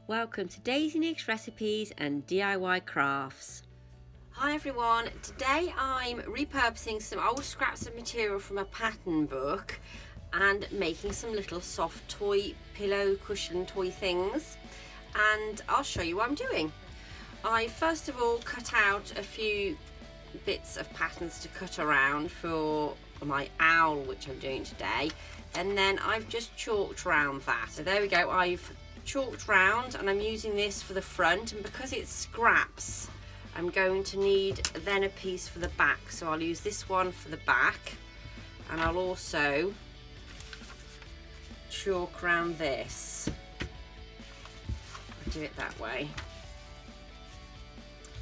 Welcome to Daisy Nick's Recipes and DIY Crafts. Hi everyone, today I'm repurposing some old scraps of material from a pattern book and making some little soft toy pillow cushion toy things, and I'll show you what I'm doing. I first of all cut out a few bits of patterns to cut around for my owl, which I'm doing today, and then I've just chalked round that. So there we go, I've chalked round and I'm using this for the front, and because it's scraps I'm going to need then a piece for the back, so I'll use this one for the back, and I'll also chalk round this. I'll do it that way.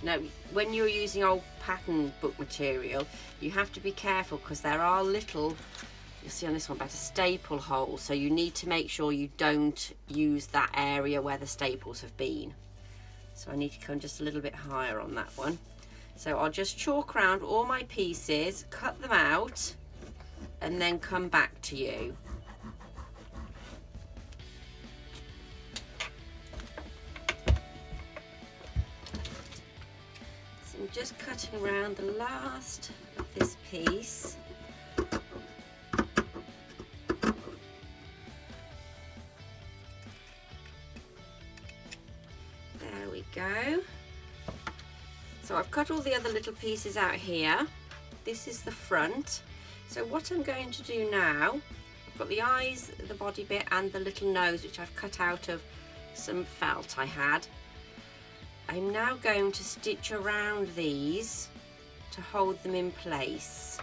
Now when you're using old pattern book material you have to be careful because there are little, you'll see on this one better, staple holes, so you need to make sure you don't use that area where the staples have been. So I need to come just a little bit higher on that one. So I'll just chalk around all my pieces, cut them out, and then come back to you. So I'm just cutting around the last of this piece. There we go. So I've cut all the other little pieces out here. This is the front. So what I'm going to do now, I've got the eyes, the body bit, and the little nose, which I've cut out of some felt I had. I'm now going to stitch around these to hold them in place.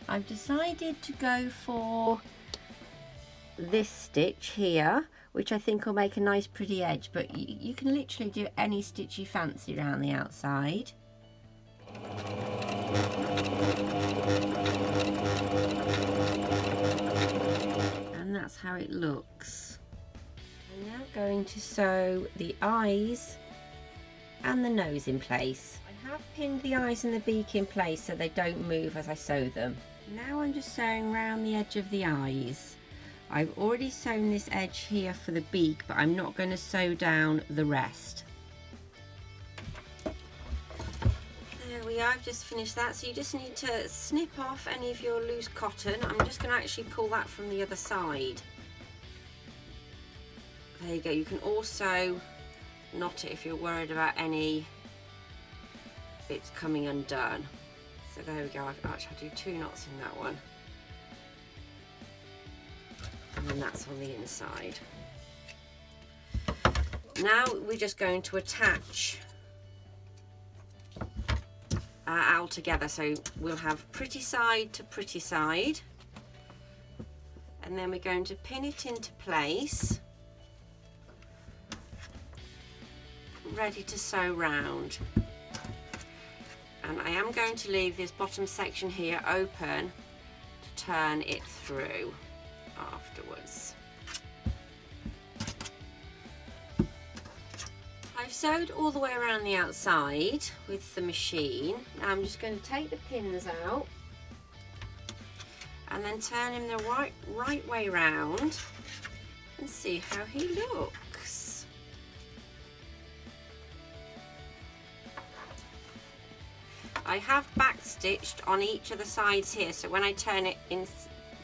I've decided to go for this stitch here, which I think will make a nice pretty edge, but you can literally do any stitch you fancy around the outside. And that's how it looks. I'm now going to sew the eyes and the nose in place. I have pinned the eyes and the beak in place so they don't move as I sew them. Now I'm just sewing around the edge of the eyes. I've already sewn this edge here for the beak, but I'm not going to sew down the rest. There we are, I've just finished that. So you just need to snip off any of your loose cotton. I'm just going to actually pull that from the other side. There you go. You can also knot it if you're worried about any bits coming undone. So there we go. I'll do 2 knots in that one. And then that's on the inside. Now we're just going to attach our owl together, so we'll have pretty side to pretty side, and then we're going to pin it into place, ready to sew round. And I am going to leave this bottom section here open to turn it through afterwards. I've sewed all the way around the outside with the machine. Now I'm just going to take the pins out and then turn him the right way round and see how he looks. I have back stitched on each of the sides here, so when I turn it in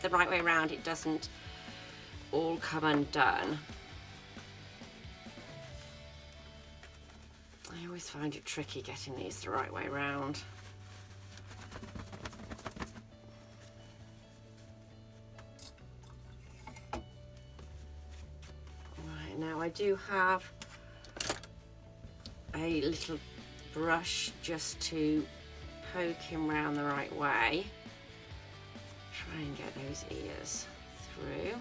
the right way round it doesn't all come undone. I always find it tricky getting these the right way round. Right, now I do have a little brush just to poke him round the right way. Try and get those ears through.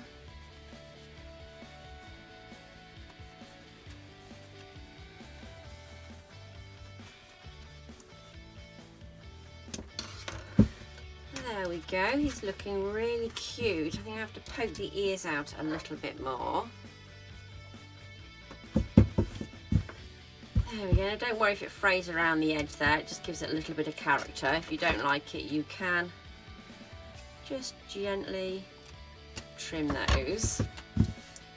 There we go, he's looking really cute. I think I have to poke the ears out a little bit more. There we go, don't worry if it frays around the edge there, it just gives it a little bit of character. If you don't like it you can just gently trim those.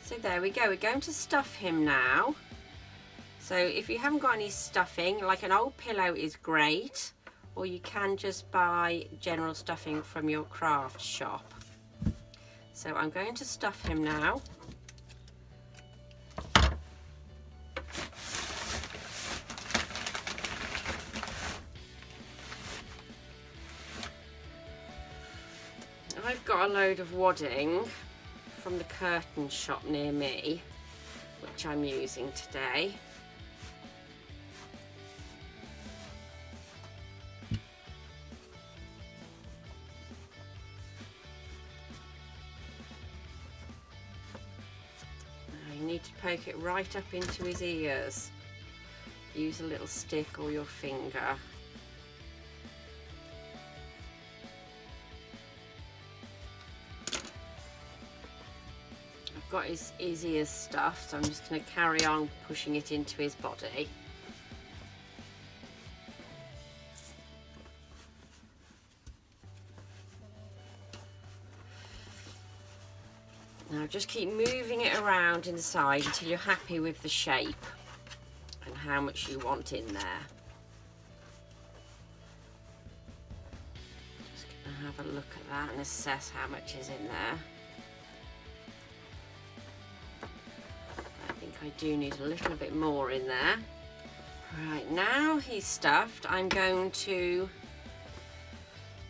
So there we go, we're going to stuff him now. So if you haven't got any stuffing, like an old pillow is great, or you can just buy general stuffing from your craft shop. So I'm going to stuff him now. I've got a load of wadding from the curtain shop near me, which I'm using today. You need to poke it right up into his ears. Use a little stick or your finger. Got his ears stuffed, so I'm just going to carry on pushing it into his body. Now just keep moving it around inside until you're happy with the shape and how much you want in there. Just going to have a look at that and assess how much is in there. I do need a little bit more in there. Right, now he's stuffed, I'm going to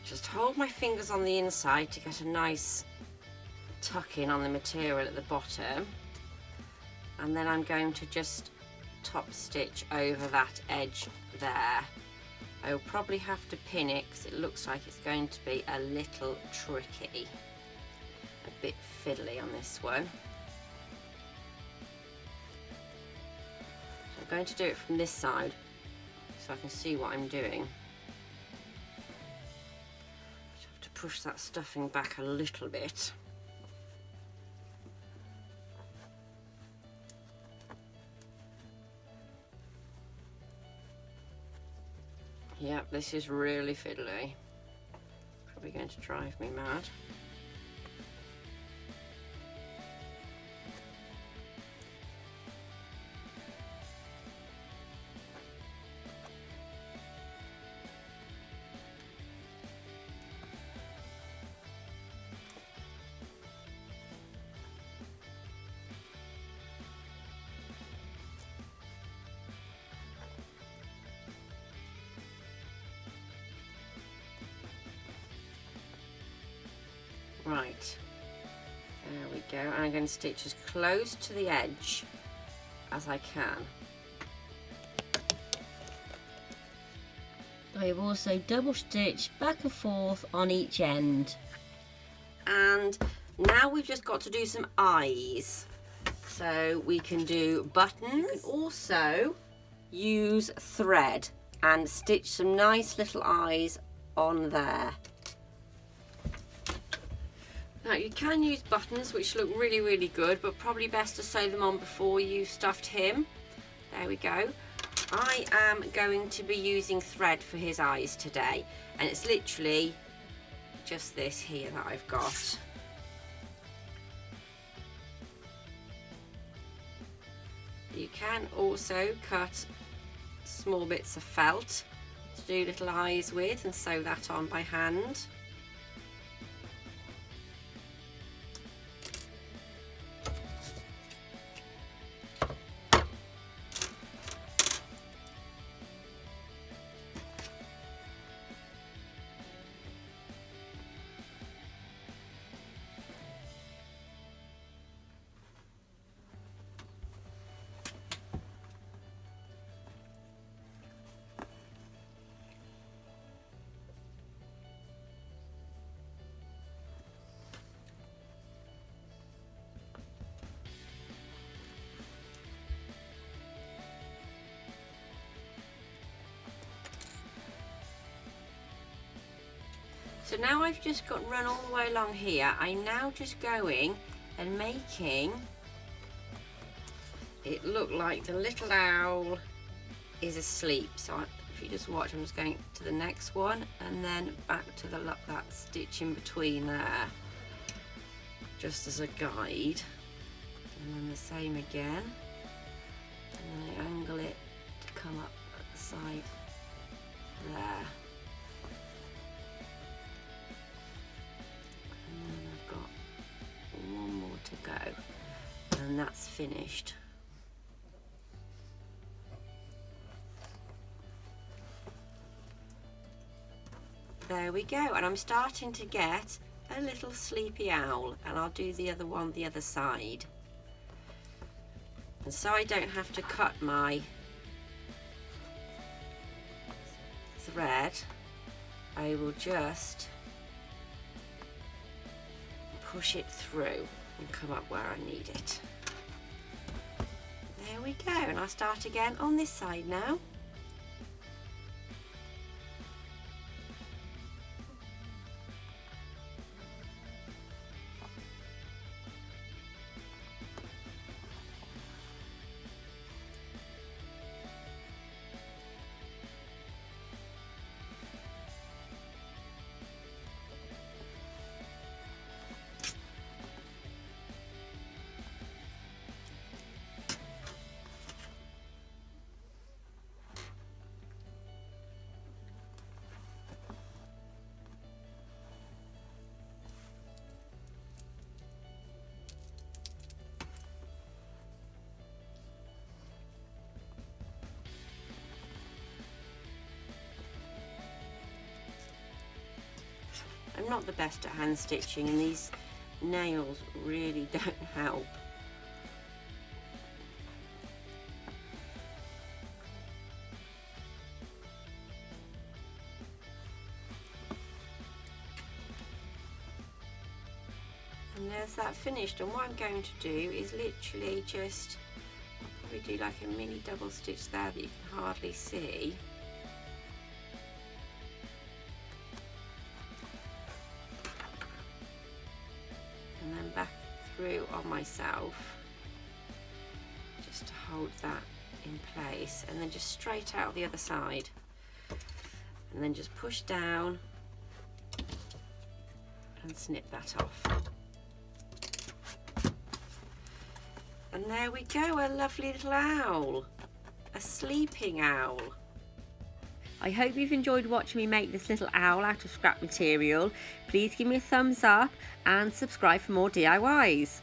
just hold my fingers on the inside to get a nice tuck in on the material at the bottom, and then I'm going to just top stitch over that edge there. I'll probably have to pin it because it looks like it's going to be a little tricky, a bit fiddly on this one. I'm going to do it from this side so I can see what I'm doing. Just have to push that stuffing back a little bit. Yep, this is really fiddly. Probably going to drive me mad. Right, there we go, and I'm going to stitch as close to the edge as I can. I've also double stitched back and forth on each end. And now we've just got to do some eyes. So we can do buttons. You can also use thread and stitch some nice little eyes on there. Now you can use buttons which look really, really good, but probably best to sew them on before you've stuffed him. There we go. I am going to be using thread for his eyes today, and it's literally just this here that I've got. You can also cut small bits of felt to do little eyes with and sew that on by hand. So now I've just got run all the way along here. I'm now just going and making it look like the little owl is asleep. So if you just watch, I'm just going to the next one and then back to that stitch in between there, just as a guide. and then the same again, and then I angle it to come up at the side there, and then I've got one more to go, and that's finished. There we go, and I'm starting to get a little sleepy owl, and I'll do the other one the other side. And so I don't have to cut my thread, I will just push it through and come up where I need it. There we go, and I'll start again on this side now. I'm not the best at hand stitching, and these nails really don't help. And there's that finished, and what I'm going to do is literally just, I'll probably do like a mini double stitch there that you can hardly see. And then back through on myself, just to hold that in place, and then just straight out the other side, and then just push down and snip that off. And there we go, a lovely little owl, a sleeping owl. I hope you've enjoyed watching me make this little owl out of scrap material. Please give me a thumbs up and subscribe for more DIYs.